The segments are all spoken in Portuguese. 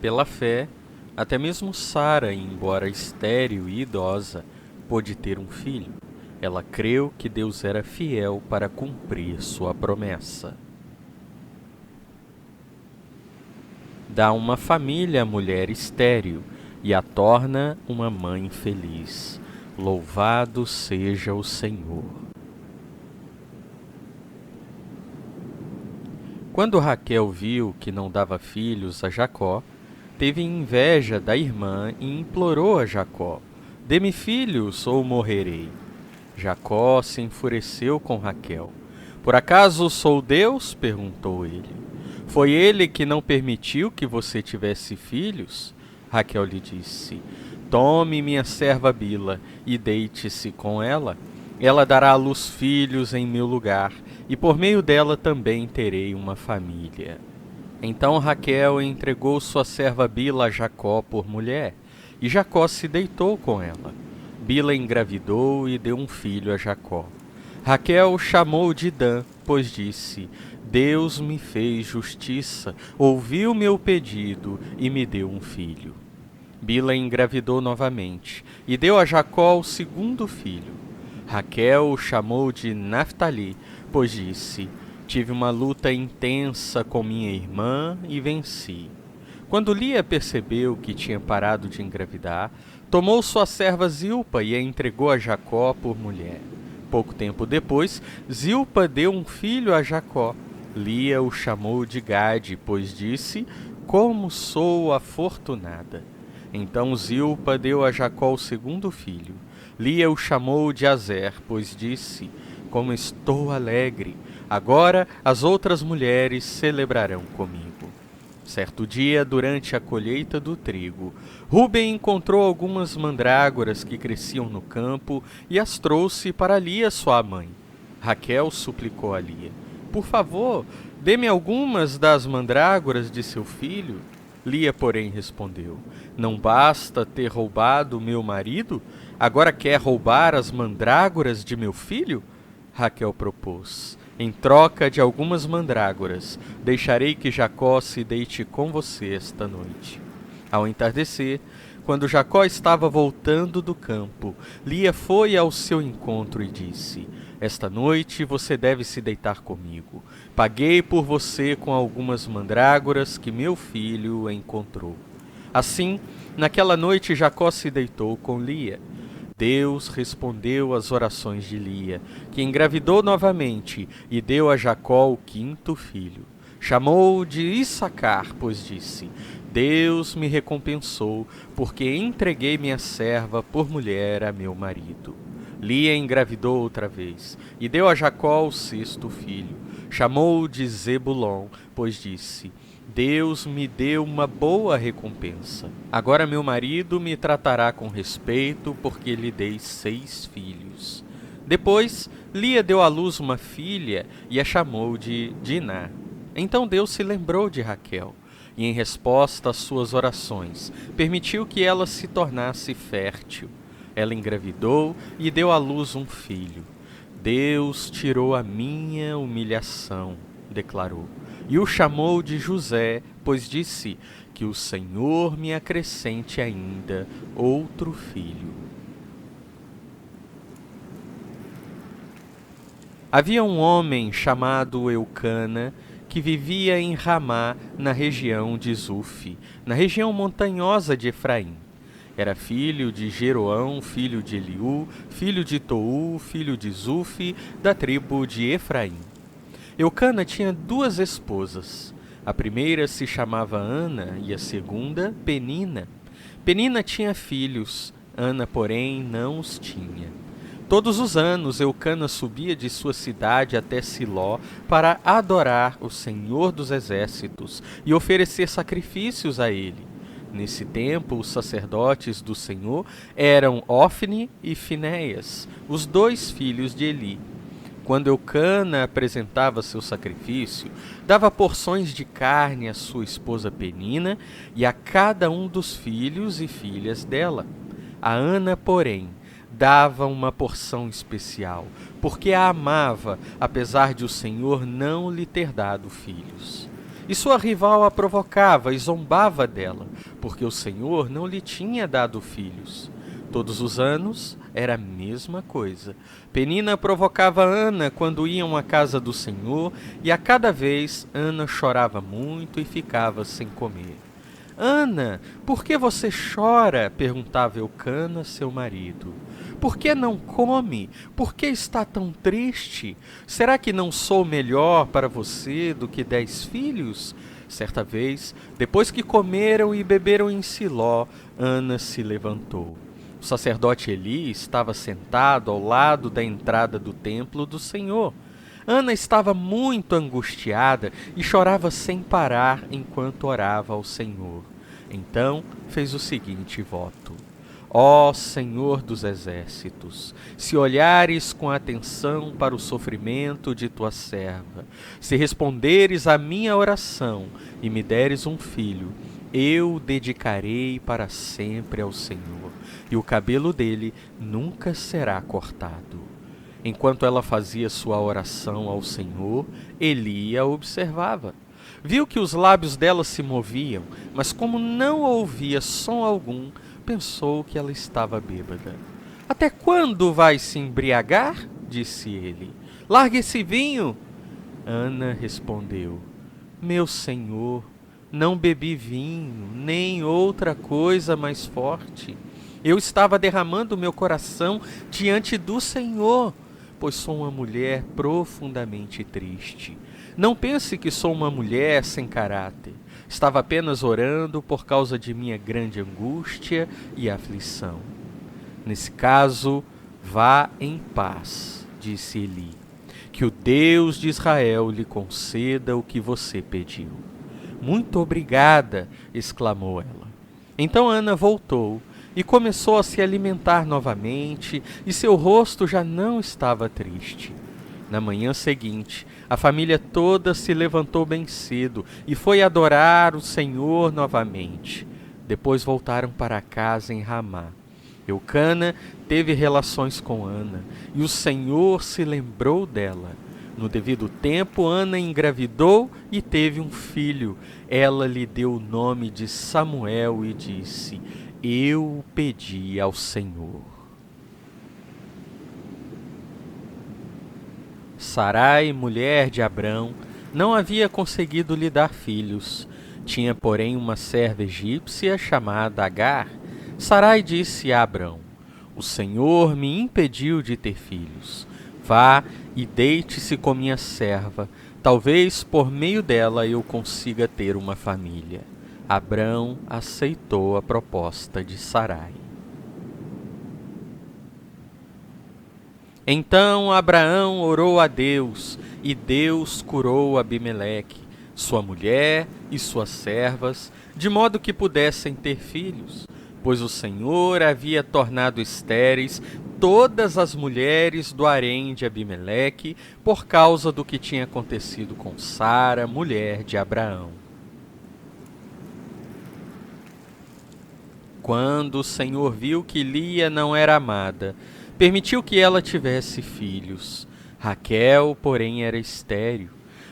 Pela fé, até mesmo Sara, embora estéril e idosa, pôde ter um filho. Ela creu que Deus era fiel para cumprir sua promessa. Dá uma família à mulher estéril e a torna uma mãe feliz. Louvado seja o Senhor. Quando Raquel viu que não dava filhos a Jacó, teve inveja da irmã e implorou a Jacó: Dê-me filhos ou morrerei. Jacó se enfureceu com Raquel. Por acaso sou Deus? Perguntou ele. Foi ele que não permitiu que você tivesse filhos? Raquel lhe disse: Tome minha serva Bila e deite-se com ela. Ela dará à luz filhos em meu lugar, e por meio dela também terei uma família. Então Raquel entregou sua serva Bila a Jacó por mulher, e Jacó se deitou com ela. Bila engravidou e deu um filho a Jacó. Raquel o chamou de Dan, pois disse: Deus me fez justiça, ouviu meu pedido e me deu um filho. Bila engravidou novamente e deu a Jacó o segundo filho. Raquel o chamou de Naftali, pois disse: Tive uma luta intensa com minha irmã e venci. Quando Lia percebeu que tinha parado de engravidar, tomou sua serva Zilpa e a entregou a Jacó por mulher. Pouco tempo depois, Zilpa deu um filho a Jacó. Lia o chamou de Gade, pois disse: Como sou afortunada! Então Zilpa deu a Jacó o segundo filho. Lia o chamou de Azer, pois disse: Como estou alegre! Agora as outras mulheres celebrarão comigo. Certo dia, durante a colheita do trigo, Rúben encontrou algumas mandrágoras que cresciam no campo e as trouxe para Lia, sua mãe. Raquel suplicou a Lia: Por favor, dê-me algumas das mandrágoras de seu filho. Lia, porém, respondeu: Não basta ter roubado meu marido? Agora quer roubar as mandrágoras de meu filho? Raquel propôs: Em troca de algumas mandrágoras, deixarei que Jacó se deite com você esta noite. Ao entardecer, quando Jacó estava voltando do campo, Lia foi ao seu encontro e disse: Esta noite você deve se deitar comigo. Paguei por você com algumas mandrágoras que meu filho encontrou. Assim, naquela noite Jacó se deitou com Lia. Deus respondeu às orações de Lia, que engravidou novamente e deu a Jacó o quinto filho. Chamou-o de Issacar, pois disse: Deus me recompensou, porque entreguei minha serva por mulher a meu marido. Lia engravidou outra vez e deu a Jacó o sexto filho. Chamou-o de Zebulon, pois disse: Deus me deu uma boa recompensa. Agora meu marido me tratará com respeito, porque lhe dei 6 filhos. Depois, Lia deu à luz uma filha e a chamou de Diná. Então Deus se lembrou de Raquel e, em resposta às suas orações, permitiu que ela se tornasse fértil. Ela engravidou e deu à luz um filho. Deus tirou a minha humilhação, declarou, e o chamou de José, pois disse: Que o Senhor me acrescente ainda outro filho. Havia um homem chamado Eucana, que vivia em Ramá, na região de Zufi, na região montanhosa de Efraim. Era filho de Jeroão, filho de Eliú, filho de Tou, filho de Zufi, da tribo de Efraim. Eucana tinha 2 esposas. A primeira se chamava Ana e a segunda, Penina. Penina tinha filhos, Ana, porém, não os tinha. Todos os anos, Eucana subia de sua cidade até Siló para adorar o Senhor dos Exércitos e oferecer sacrifícios a ele. Nesse tempo, os sacerdotes do Senhor eram Ofne e Finéias, os 2 filhos de Eli. Quando Eucana apresentava seu sacrifício, dava porções de carne à sua esposa Penina e a cada um dos filhos e filhas dela. A Ana, porém, dava uma porção especial, porque a amava, apesar de o Senhor não lhe ter dado filhos. e sua rival a provocava e zombava dela, porque o Senhor não lhe tinha dado filhos. Todos os anos era a mesma coisa. Penina provocava Ana quando iam à casa do Senhor, e a cada vez Ana chorava muito e ficava sem comer. Ana, por que você chora? Perguntava Eucana, seu marido. Por que não come? Por que está tão triste? Será que não sou melhor para você do que 10 filhos? Certa vez, depois que comeram e beberam em Siló, Ana se levantou. O sacerdote Eli estava sentado ao lado da entrada do templo do Senhor. Ana estava muito angustiada e chorava sem parar enquanto orava ao Senhor. Então fez o seguinte voto: Ó Senhor dos exércitos, se olhares com atenção para o sofrimento de tua serva, se responderes à minha oração e me deres um filho, eu o dedicarei para sempre ao Senhor, e o cabelo dele nunca será cortado. Enquanto ela fazia sua oração ao Senhor, Eli a observava. Viu que os lábios dela se moviam, mas como não ouvia som algum, pensou que ela estava bêbada. Até quando vai se embriagar? Disse ele. Largue esse vinho. Ana respondeu: Meu senhor, não bebi vinho, nem outra coisa mais forte. Eu estava derramando meu coração diante do Senhor, pois sou uma mulher profundamente triste. Não pense que sou uma mulher sem caráter. Estava apenas orando por causa de minha grande angústia e aflição. Nesse caso, vá em paz, disse Eli. Que o Deus de Israel lhe conceda o que você pediu. Muito obrigada, exclamou ela. Então Ana voltou e começou a se alimentar novamente, e seu rosto já não estava triste. Na manhã seguinte, a família toda se levantou bem cedo e foi adorar o Senhor novamente. Depois voltaram para casa em Ramá. Eucana teve relações com Ana, e o Senhor se lembrou dela. No devido tempo, Ana engravidou e teve um filho. Ela lhe deu o nome de Samuel e disse: Eu o pedi ao Senhor. Sarai, mulher de Abrão, não havia conseguido lhe dar filhos. Tinha, porém, uma serva egípcia chamada Agar. Sarai disse a Abrão: O Senhor me impediu de ter filhos. Vá e deite-se com minha serva. Talvez por meio dela eu consiga ter uma família. Abrão aceitou a proposta de Sarai. Então Abraão orou a Deus, e Deus curou Abimeleque, sua mulher e suas servas, de modo que pudessem ter filhos, pois o Senhor havia tornado estéreis todas as mulheres do harém de Abimeleque, por causa do que tinha acontecido com Sara, mulher de Abraão. Quando o Senhor viu que Lia não era amada, permitiu que ela tivesse filhos. Raquel, porém, era estéril.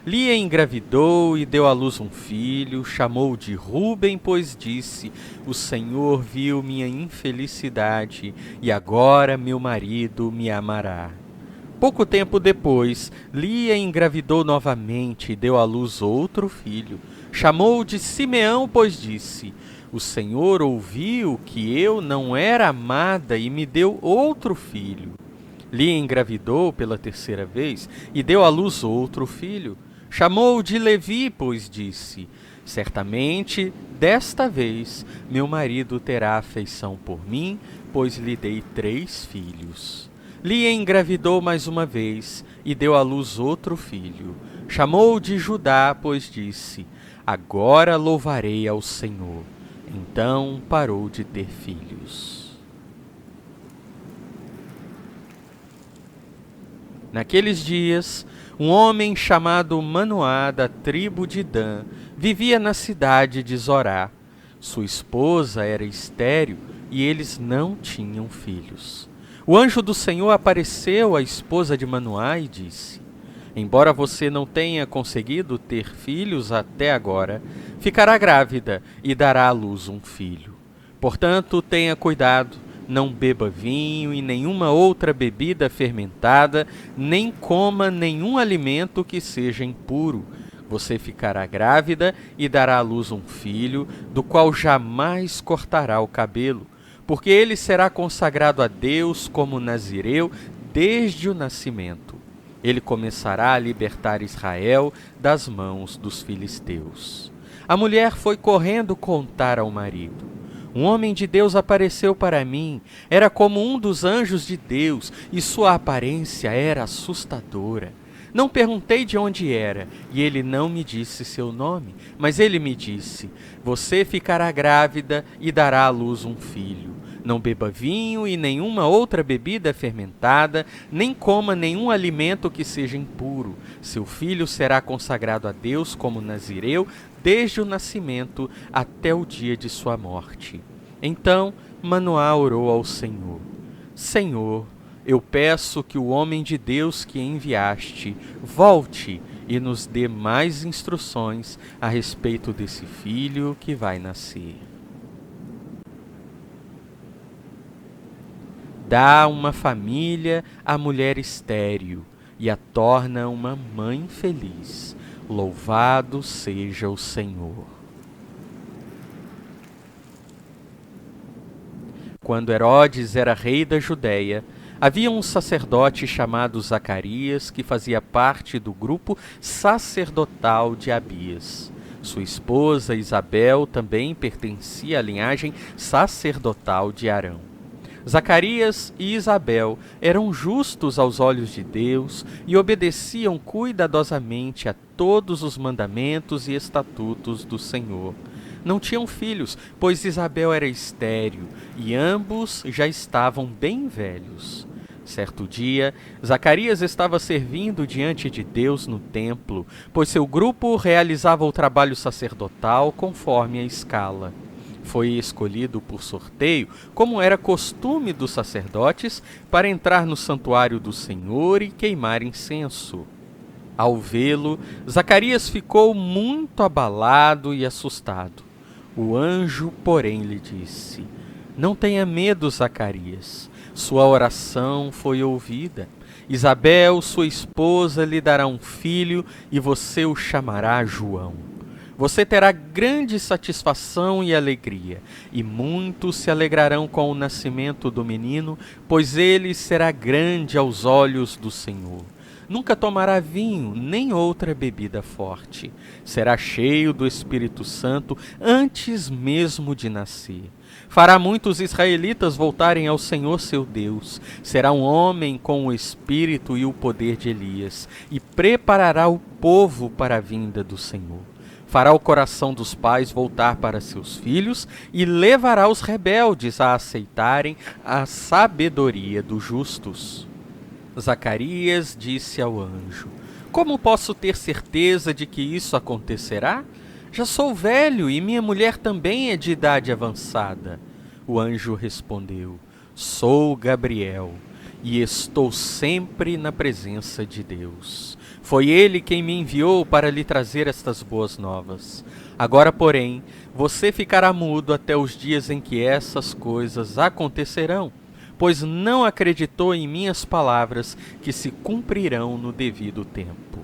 Lia engravidou e deu à luz um filho, chamou-o de Ruben, pois disse: O Senhor viu minha infelicidade, e agora meu marido me amará. Pouco tempo depois, Lia engravidou novamente e deu à luz outro filho. Chamou-o de Simeão, pois disse: O Senhor ouviu que eu não era amada e me deu outro filho. Lia engravidou pela terceira vez e deu à luz outro filho. Chamou-o de Levi, pois disse: Certamente, desta vez, meu marido terá afeição por mim, pois lhe dei 3 filhos. Lia engravidou mais uma vez e deu à luz outro filho. Chamou-o de Judá, pois disse: Agora louvarei ao Senhor. Então parou de ter filhos. Naqueles dias, um homem chamado Manoá, da tribo de Dan, vivia na cidade de Zorá. Sua esposa era estéril e eles não tinham filhos. O anjo do Senhor apareceu à esposa de Manoá e disse: Embora você não tenha conseguido ter filhos até agora, ficará grávida e dará à luz um filho. Portanto, tenha cuidado, não beba vinho e nenhuma outra bebida fermentada, nem coma nenhum alimento que seja impuro. Você ficará grávida e dará à luz um filho, do qual jamais cortará o cabelo, porque ele será consagrado a Deus como nazireu desde o nascimento. Ele começará a libertar Israel das mãos dos filisteus. A mulher foi correndo contar ao marido. Um homem de Deus apareceu para mim, era como um dos anjos de Deus, e sua aparência era assustadora. Não perguntei de onde era, e ele não me disse seu nome, mas ele me disse: você ficará grávida e dará à luz um filho. Não beba vinho e nenhuma outra bebida fermentada, nem coma nenhum alimento que seja impuro. Seu filho será consagrado a Deus como nazireu desde o nascimento até o dia de sua morte. Então Manoá orou ao Senhor: Senhor, eu peço que o homem de Deus que enviaste volte e nos dê mais instruções a respeito desse filho que vai nascer. Dá uma família à mulher estéril e a torna uma mãe feliz. Louvado seja o Senhor. Quando Herodes era rei da Judéia, havia um sacerdote chamado Zacarias que fazia parte do grupo sacerdotal de Abias. Sua esposa Isabel também pertencia à linhagem sacerdotal de Arão. Zacarias e Isabel eram justos aos olhos de Deus e obedeciam cuidadosamente a todos os mandamentos e estatutos do Senhor. Não tinham filhos, pois Isabel era estéril e ambos já estavam bem velhos. Certo dia, Zacarias estava servindo diante de Deus no templo, pois seu grupo realizava o trabalho sacerdotal conforme a escala. Foi escolhido por sorteio, como era costume dos sacerdotes, para entrar no santuário do Senhor e queimar incenso. Ao vê-lo, Zacarias ficou muito abalado e assustado. O anjo, porém, lhe disse: não tenha medo, Zacarias. Sua oração foi ouvida. Isabel, sua esposa, lhe dará um filho e você o chamará João. Você terá grande satisfação e alegria, e muitos se alegrarão com o nascimento do menino, pois ele será grande aos olhos do Senhor. Nunca tomará vinho, nem outra bebida forte. Será cheio do Espírito Santo antes mesmo de nascer. Fará muitos israelitas voltarem ao Senhor seu Deus. Será um homem com o espírito e o poder de Elias, e preparará o povo para a vinda do Senhor. Fará o coração dos pais voltar para seus filhos e levará os rebeldes a aceitarem a sabedoria dos justos. Zacarias disse ao anjo: como posso ter certeza de que isso acontecerá? Já sou velho e minha mulher também é de idade avançada. O anjo respondeu: sou Gabriel e estou sempre na presença de Deus. Foi ele quem me enviou para lhe trazer estas boas novas. Agora, porém, você ficará mudo até os dias em que essas coisas acontecerão, pois não acreditou em minhas palavras que se cumprirão no devido tempo.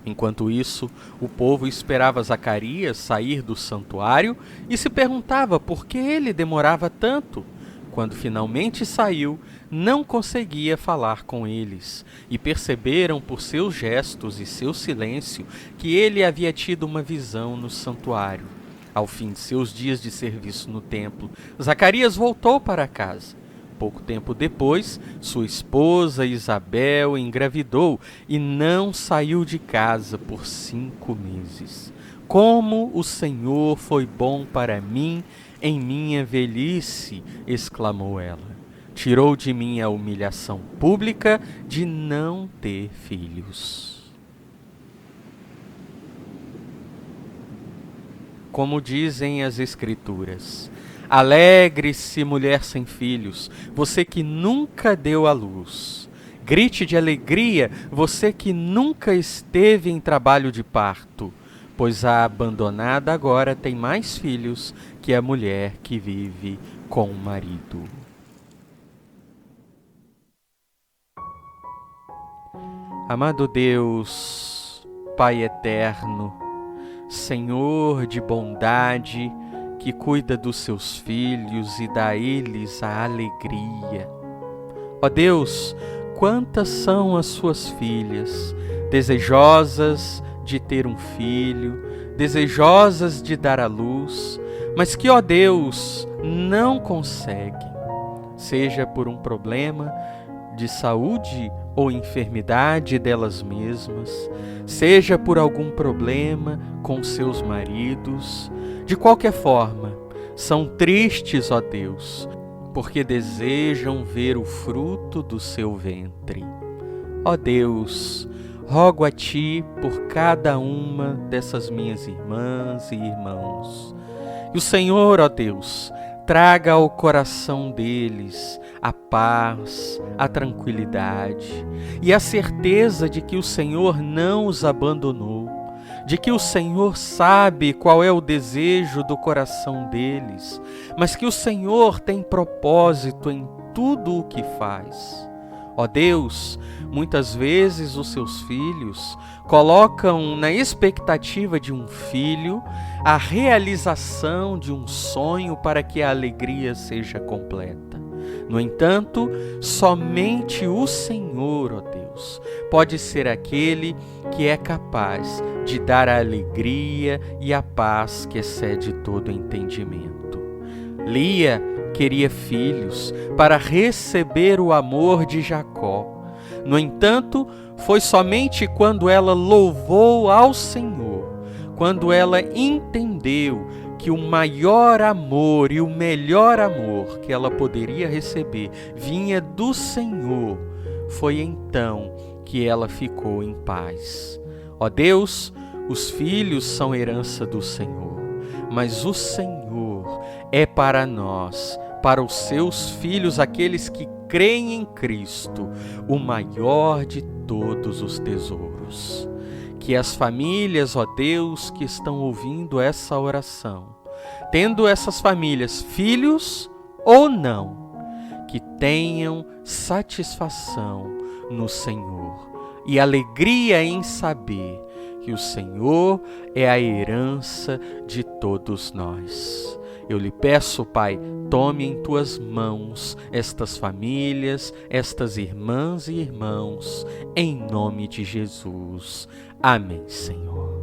Enquanto isso, o povo esperava Zacarias sair do santuário e se perguntava por que ele demorava tanto. Quando finalmente saiu, não conseguia falar com eles, e perceberam por seus gestos e seu silêncio que ele havia tido uma visão no santuário. Ao fim de seus dias de serviço no templo, Zacarias voltou para casa. Pouco tempo depois, sua esposa Isabel engravidou e não saiu de casa por 5 meses. Como o Senhor foi bom para mim em minha velhice, exclamou ela. Tirou de mim a humilhação pública de não ter filhos. Como dizem as Escrituras: alegre-se, mulher sem filhos, você que nunca deu à luz. Grite de alegria, você que nunca esteve em trabalho de parto, pois a abandonada agora tem mais filhos que a mulher que vive com o marido. Amado Deus, Pai eterno, Senhor de bondade, que cuida dos seus filhos e dá a eles a alegria. Ó Deus, quantas são as suas filhas, desejosas de ter um filho, desejosas de dar à luz, mas que, ó Deus, não conseguem, seja por um problema de saúde ou enfermidade delas mesmas, seja por algum problema com seus maridos. De qualquer forma, são tristes, ó Deus, porque desejam ver o fruto do seu ventre. Ó Deus, rogo a Ti por cada uma dessas minhas irmãs e irmãos. E o Senhor, ó Deus, traga ao coração deles a paz, a tranquilidade e a certeza de que o Senhor não os abandonou, de que o Senhor sabe qual é o desejo do coração deles, mas que o Senhor tem propósito em tudo o que faz. Ó Deus, muitas vezes os seus filhos colocam na expectativa de um filho a realização de um sonho para que a alegria seja completa. No entanto, somente o Senhor, ó Deus, pode ser aquele que é capaz de dar a alegria e a paz que excede todo entendimento. Lia queria filhos para receber o amor de Jacó. No entanto, foi somente quando ela louvou ao Senhor, quando ela entendeu que o maior amor e o melhor amor que ela poderia receber vinha do Senhor, foi então que ela ficou em paz. Ó Deus, os filhos são herança do Senhor, mas o Senhor é para nós, para os seus filhos, aqueles que creem em Cristo, o maior de todos os tesouros. Que as famílias, ó Deus, que estão ouvindo essa oração, tendo essas famílias filhos ou não, que tenham satisfação no Senhor e alegria em saber que o Senhor é a herança de todos nós. Eu lhe peço, Pai, tome em tuas mãos estas famílias, estas irmãs e irmãos, em nome de Jesus. Amém, Senhor.